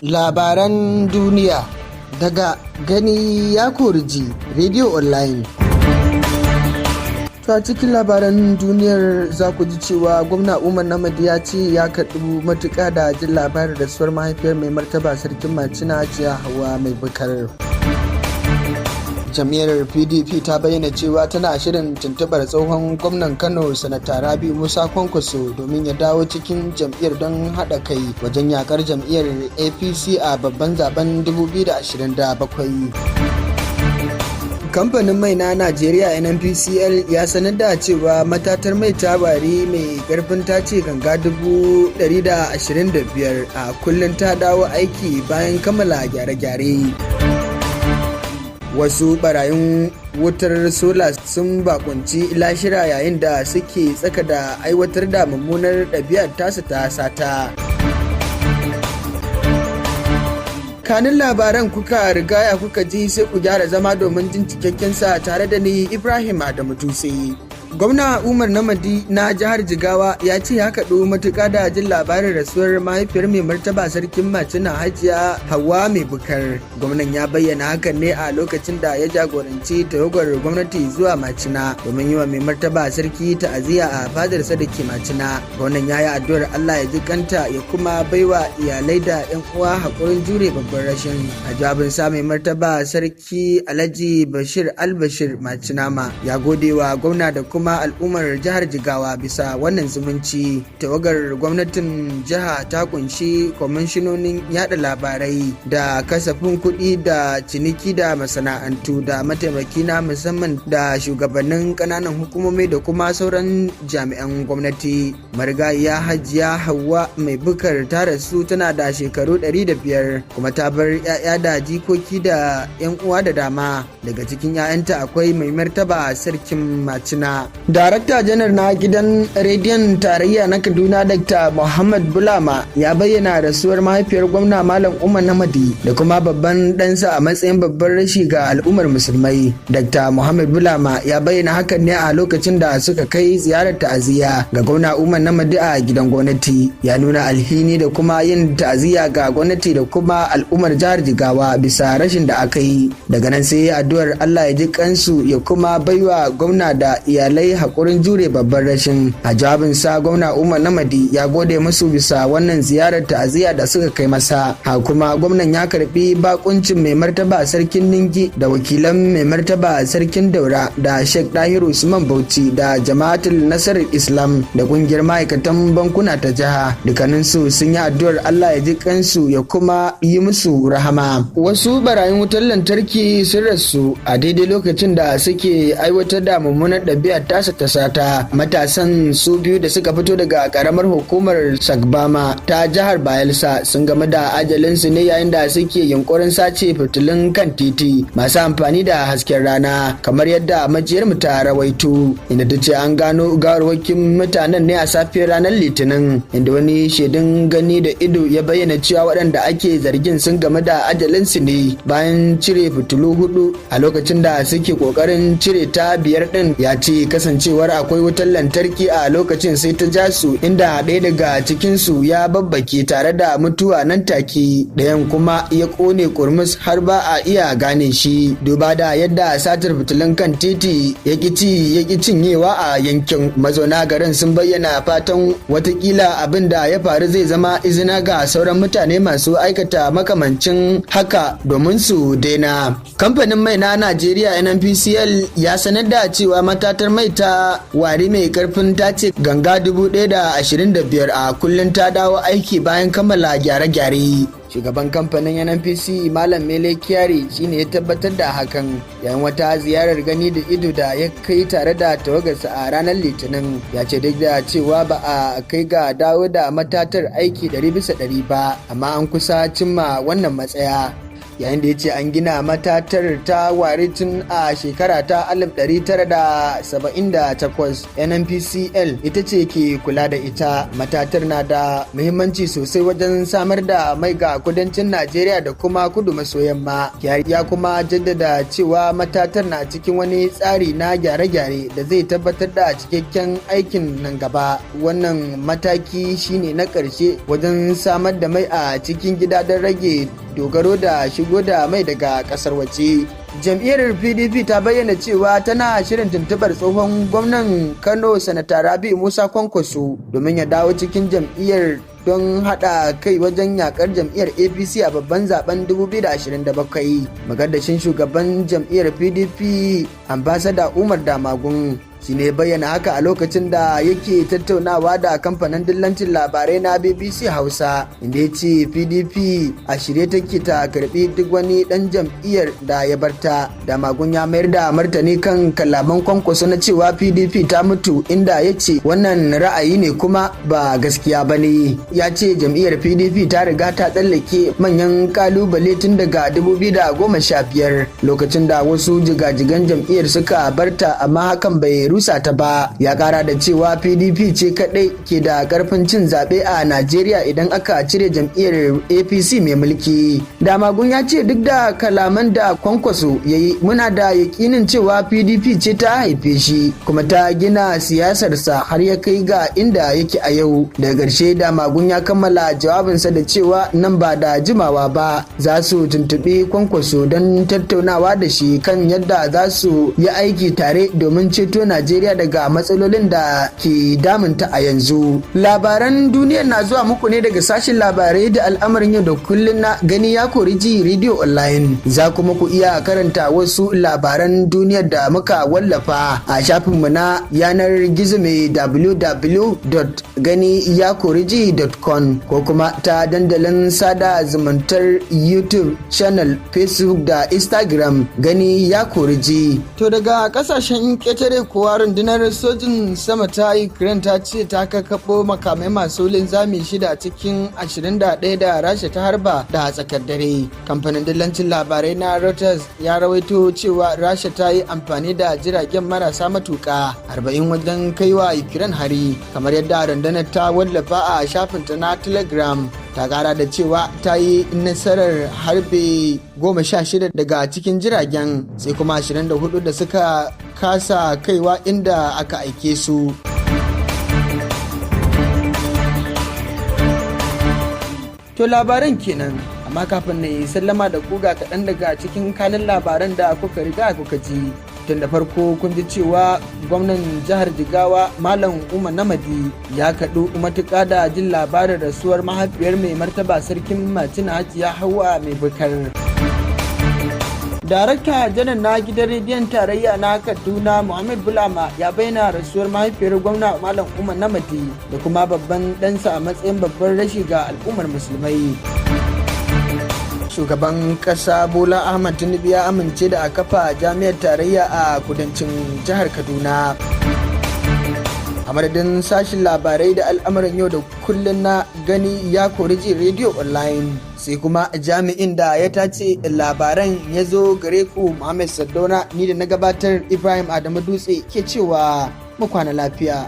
Labaran duniya daga gani ya koriji Radio Online. A cikin labaran duniyar za ku ji cewa gwamna Umar Namadi ya ce ya kaɗu matuƙa da jin labarin rasuwar mahaifiyar mai martaba sarkin Macina Hajiya Hauwa mai bukar. Jam'iyyar PDP ta bayyana cewa tana shirin tuntuɓar tsohon gwamnan Kano Sanata Rabi'u Musa Kwankwaso domin ya dawo cikin jam'iyyar don haɗa kai wajen yakar jam'iyyar APC a babban zaben 2027. Kamfanin mai na Najeriya NNPCL ya sanar da cewa matatar mai ta Wari mai karfin tace ganga 125 a kullum ta dawo aiki bayan kammala gyare-gyare. Wasu barayin wutar sola sun bakunci lashira yayin da suke tsaka da aiwatar da mummunar ɗabi'ar tasu ta sata. Kanin labaran kuka rigaya kuka ji sai ku gyara zama domin jin cikakken sa tare da ni Ibrahim Adamu Dutse. Gwamna Umar Namadi na jihar Jigawa ya ce ya kaɗu matuƙa da jin labarin rasuwar mahaifiyar mai martaba sarkin Macina Hajiya Hauwa mai bukar. Gwamnan ya bayyana hakan ne a lokacin da ya jagoranci tawagar gwamnati zuwa Macina domin yi wa mai martaba sarki ta'aziyya a fadarsa da ke Macina. Gwamnan ya yi addu'ar Allah ya ji kanta ya kuma baiwa iyalai da 'yan uwa haƙurin jure babban rashin. A jawabin sa mai martaba sarki Alhaji Bashir Albashir Macinama ya gode wa gwamna da kuma al'ummar jihar Jigawa bisa wannan zumunci. Tawagar gwamnatin jiha ta kunshi kwamishinonin yada labarai da kasafin kuɗi da ciniki da masana'antu da mataimaki na musamman da shugabannin ƙananan hukumomi da kuma sauran jami'an gwamnati. Marigayiya Hajiya Hauwa mai bukar ta rasu tana da shekaru 105 kuma ta bar 'ya'ya da jikoki da 'yan uwa da dama. Daga cikin 'ya'yanta akwai mai martaba sarkin Macina. Darakta janar na gidan rediyon tarayya na Kaduna Dr. Muhammad Bulama ya bayyana rasuwar mahaifiyar gwamna Malam Umar Namadi da kuma babban ɗansa a matsayin babban rashi ga al'ummar musulmai. Dr. Muhammad Bulama ya bayyana hakan ne a lokacin da suka kai ziyarar ta'aziyya ga gwamna Umar Namadi a gidan gwamnati. Ya nuna alhini da kuma yin ta'aziyya ga gwamnati da kuma al'ummar jihar Jigawa bisa rashin da aka yi. Daga nan sai addu'ar Allah ya ji kansu ya kuma baiwa gwamna da iyalai haƙurin jure babban rashin. A jawabin sa gwamna Umar Namadi ya gode musu bisa wannan ziyarar ta'aziyya da suka kai masa. Ha kuma gwamnan ya karbi bakuncin mai martaba sarkin Ningi da wakilan mai martaba sarkin Daura da Sheikh Dahiru Usman Bauchi da Jama'atul Nasarar Islam da kungiyar ma'aikatan bankuna ta jiha. Dukkanin su sun yi addu'ar Allah ya ji kansu ya kuma yi musu rahama. Wasu barayin wutar lantarki sun rasu a daidai lokacin da suke aiwatar da mummunar ɗabi'ar tasa ta sata. Matasan su biyu da suka fito daga karamar hukumar Sagbama ta jihar Bayelsa sun game da ajalinsu ne yayin da suke yunkurin sace fitilun kan titi masu amfani da hasken rana, kamar yadda majiyar mu ta rawaito, inda ta ce an gano gawarwakin mutanen ne a safiyar ranar Litinin, inda wani shaidun gani da ido ya bayyana cewa waɗanda ake zargin sun game da ajalinsu ne bayan cire fitilu 4 a lokacin da suke kokarin cire ta 5 din. Ya ce kasancewar akwai wutar lantarki a lokacin sai ta ja su, inda ɗaya daga cikinsu ya babbake tare da mutuwa nan take, ɗayan kuma ya ƙone kurmus har ba a iya gane shi, duba da yadda satar fitilun kan titi ya ƙi cinyewa a yankin. Mazauna garin sun bayyana fatan watakila abin da ya faru zai zama izina ga sauran mutane masu aikata makamancin haka domin su daina. Kamfanin mai na Najeriya NNPCL ya sanar da cewa matatar mai ta Wari mai karfin tace ganga 125 a kullum ta dawo aiki bayan kammala gyare-gyare. Shugaban kamfanin NNPC Malam Mele Kyari shine ya tabbatar da hakan yayin wata ziyarar gani da ido da ya kai tare da tawagarsa a ranar Litinin. Ya ce duk da cewa ba a kai ga dawo da matatar aiki 100% ba, amma an kusa cimma wannan matsaya. yayin da ya ce an gina matatar ta wari tun a shekara ta 1978. NNPCL ita ce ke kula da ita. Matatar na da muhimmanci sosai wajen samar da mai ga kudancin Najeriya da kuma kudu maso yamma. Ya kuma jaddada cewa matatar na cikin wani tsari na gyare-gyare da zai tabbatar da cikakken aikin nan gaba. Wannan mataki shine na ƙarshe wajen samar da mai a cikin gida don rage dogaro da shigo da mai daga ƙasar waje. Jam'iyyar PDP ta bayyana cewa tana shirin tuntubar tsohon gwamnan Kano Sanata Rabi'u Musa Kwankwaso domin ya dawo cikin jam'iyyar don haɗa kai wajen yakar jam'iyyar APC a babban zaben 2027. Magaddashin shugaban jam'iyyar PDP Ambassador Umar Damagun shi ne bayyana haka a lokacin da yake tattaunawa da kamfanin dillancin labarai na BBC Hausa, inda ya ce PDP a shirye take ta karbi duk wani dan jam'iyyar da ya barta. Damagun ya mayar da martani kan kalaman Kwankwaso na cewa PDP ta mutu, inda ya ce wannan ra'ayi ne kuma ba gaskiya ba ne. Ya ce jam'iyyar PDP ta riga ta tsallake manyan kalubale tun daga 2015 lokacin da wasu jigajigan jam'iyyar suka barta, amma hakan bai rusa ta ba. Ya kara da cewa PDP ce kadai ke da karfin cin zaɓe a Najeriya idan aka cire jam'iyyar APC mai mulki. Damagun ya ce duk da kalaman da Kwankwaso ya yi, muna da yakinin cewa PDP ce ta haife shi kuma ta gina siyasarsa har ya kai ga inda yake a yau. Daga ƙarshe Damagun ya kammala jawabinsa da cewa nan ba da jimawa ba za su tuntuɓi Kwankwaso don tattaunawa da shi kan yadda za su yi aiki tare domin ceto Najeriya daga matsalolin da ke damunta a yanzu. Labaran duniyar na zuwa muku ne daga sashen labarai da al'amarin yau da kullun na Gani ya kori ji Radio Online. Za kuma ku iya karanta wasu labaran duniyar da muka wallafa a shafinmu na yanar gizo mai www.ganiyakoriji.com ko kuma ta dandalin sada zumuntar YouTube channel, Facebook da Instagram Gani ya kori ji. To daga kasashen ƙetare kuwa rundunar sojin sama ta Ukraine ta ce ta kakkaɓo makamai masu linzami 6 cikin 21 da Rasha ta harba da tsakar dare. Kamfanin dillancin labarai na Reuters ya rawaito cewa Rasha ta yi amfani da jiragen marasa matuƙa 40 wajen kaiwa Ukraine hari, kamar yadda rundunar ta wallafa a shafinta na Telegram. Ta kara da cewa ta yi nasarar harbe 16 daga cikin jiragen, sai kuma 24 da suka kasa kaiwa inda aka aike su. To labaran kenan, amma kafin na yi sallama da kuga kaɗan daga cikin kanin labaran da kuka riga kuka ji. Tun da farko kun ji cewa gwamnan jihar Jigawa Malam Umar Namadi ya kaɗu matuƙa da jin labarin rasuwar mahaifiyar mai martaba sarkin Macina Hajiya Hauwa mai bukar. Darakta janar na gidan rediyon tarayya na Kaduna Muhammad Bulama ya bayyana rasuwar mahaifiyar gwamna Malam Umar Namadi da kuma babban ɗansa a matsayin babban rashi ga al'ummar musulmai. Shugaban ƙasa Bola Ahmad Tinubu ya amince da a kafa jami'ar tarayya a kudancin jihar Kaduna. A madadin sashin labarai da al'amuran yau da kullum na Gani ya kori ji Radio Online, sai kuma jami'in da ya tace labaran ya zo gare ku Muhammad Saddauna, ni da na gabatar Ibrahim Adamu Dutse ke cewa mu kwana lafiya.